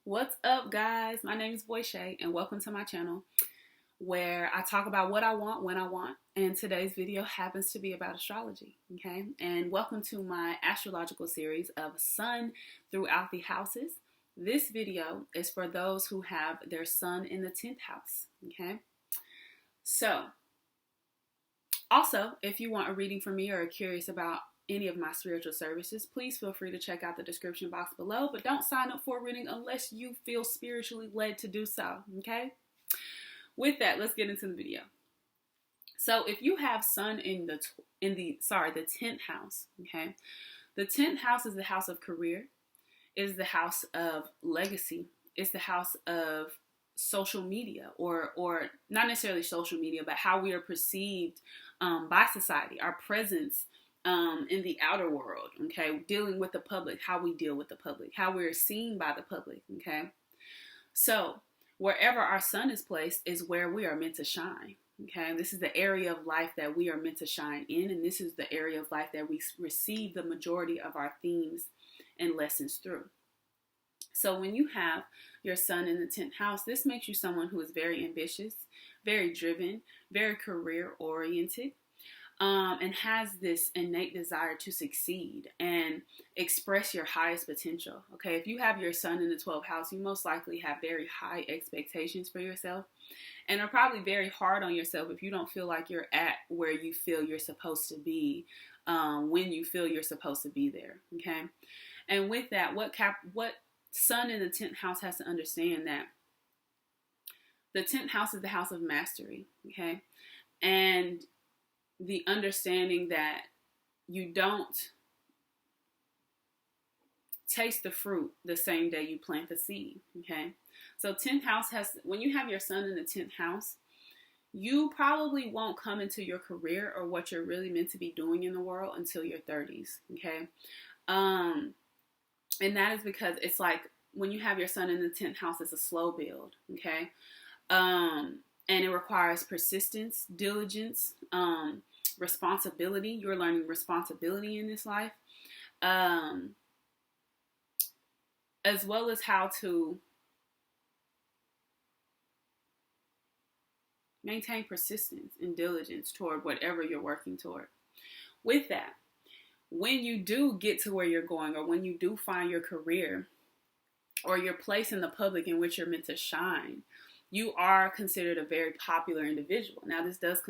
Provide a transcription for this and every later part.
What's up, guys? My name is Boyshay, and welcome to my channel where I talk about what I want when I want. And today's video happens to be about astrology, okay? And welcome to my astrological series of sun throughout the houses. This video is for those who have their sun in the 10th house, okay? So, also, if you want a reading from me or are curious about any of my spiritual services, please feel free to check out the description box below, but don't sign up for a reading unless you feel spiritually led to do so, okay? With that, let's get into the video. So if you have sun in the 10th house, okay? The 10th house is the house of career, is the house of legacy, it's the house of social media, or not necessarily social media, but how we are perceived by society, our presence in the outer world, okay? Dealing with the public, how we deal with the public, how we're seen by the public, okay? So wherever our sun is placed is where we are meant to shine, okay? This is the area of life that we are meant to shine in, and this is the area of life that we receive the majority of our themes and lessons through. So when you have your sun in the 10th house, this makes you someone who is very ambitious, very driven, very career oriented, and has this innate desire to succeed and express your highest potential. Okay, if you have your sun in the 12th house, you most likely have very high expectations for yourself and are probably very hard on yourself if you don't feel like you're at where you feel you're supposed to be when you feel you're supposed to be there. Okay, and with that, what sun in the 10th house has to understand that the 10th house is the house of mastery. Okay, and the understanding that you don't taste the fruit the same day you plant the seed, okay? So 10th house when you have your sun in the 10th house, you probably won't come into your career or what you're really meant to be doing in the world until your 30s, okay? And that is because it's like when you have your sun in the 10th house, it's a slow build, okay? And it requires persistence, diligence, responsibility. You're learning responsibility in this life, as well as how to maintain persistence and diligence toward whatever you're working toward. With that, when you do get to where you're going, or when you do find your career or your place in the public in which you're meant to shine, you are considered a very popular individual. Now, this does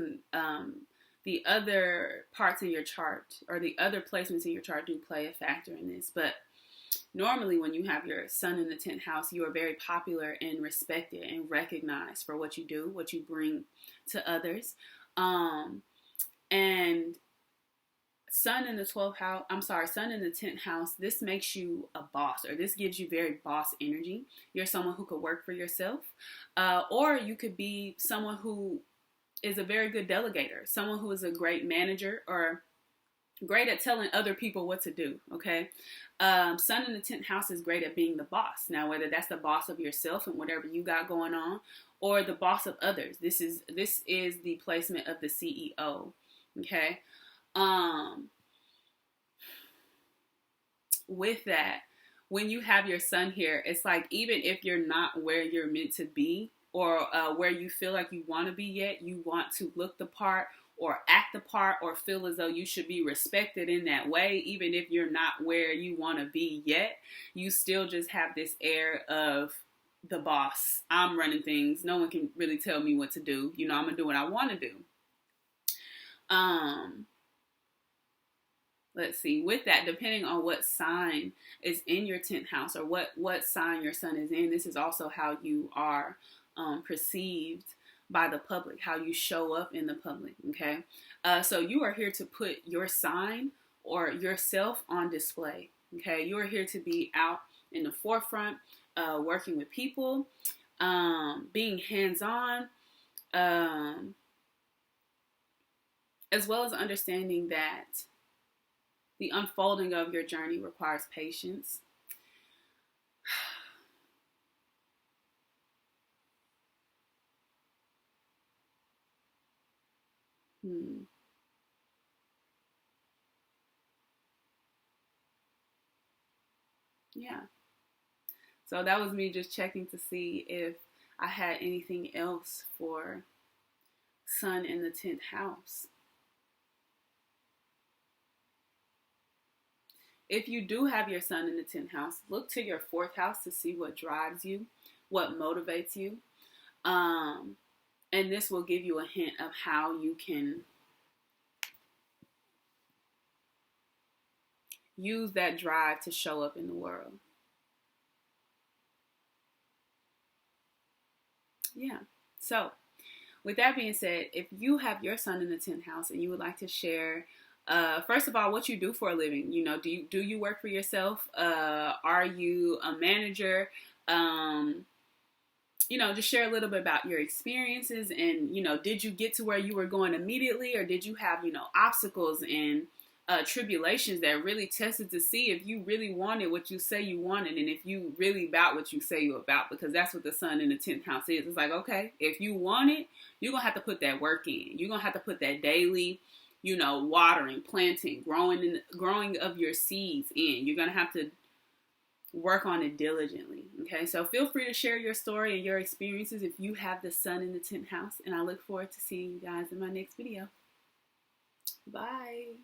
the other parts in your chart or the other placements in your chart do play a factor in this. But normally when you have your sun in the 10th house, you are very popular and respected and recognized for what you do, what you bring to others. And sun in the 10th house, this makes you a boss, or this gives you very boss energy. You're someone who could work for yourself, or you could be someone who is a very good delegator, someone who is a great manager or great at telling other people what to do, okay? Sun in the 10th house is great at being the boss. Now, whether that's the boss of yourself and whatever you got going on, or the boss of others. This is the placement of the CEO, okay? With that, when you have your sun here, it's like even if you're not where you're meant to be, or where you feel like you want to be yet, you want to look the part or act the part or feel as though you should be respected in that way, even if you're not where you want to be yet, you still just have this air of the boss. I'm running things. No one can really tell me what to do. I'm going to do what I want to do. Let's see, with that, depending on what sign is in your 10th house or what sign your sun is in, this is also how you are perceived by the public, how you show up in the public, okay? So you are here to put your sign or yourself on display, okay? You are here to be out in the forefront, working with people, being hands-on, as well as understanding that the unfolding of your journey requires patience. Yeah. So that was me just checking to see if I had anything else for Sun in the 10th house. If you do have your Sun in the 10th house, look to your 4th house to see what drives you, what motivates you. And this will give you a hint of how you can use that drive to show up in the world. Yeah. So, with that being said, if you have your Sun in the 10th house and you would like to share, first of all, what you do for a living, do you work for yourself? Are you a manager? Just share a little bit about your experiences and, did you get to where you were going immediately, or did you have, obstacles and tribulations that really tested to see if you really wanted what you say you wanted, and if you really about what you say you about, because that's what the Sun in the 10th house is. It's like, okay, if you want it, you're going to have to put that work in. You're going to have to put that daily, watering, planting, growing of your seeds in. You're going to have to work on it diligently. Okay, so feel free to share your story and your experiences if you have the Sun in the 10th house, and I look forward to seeing you guys in my next video. Bye.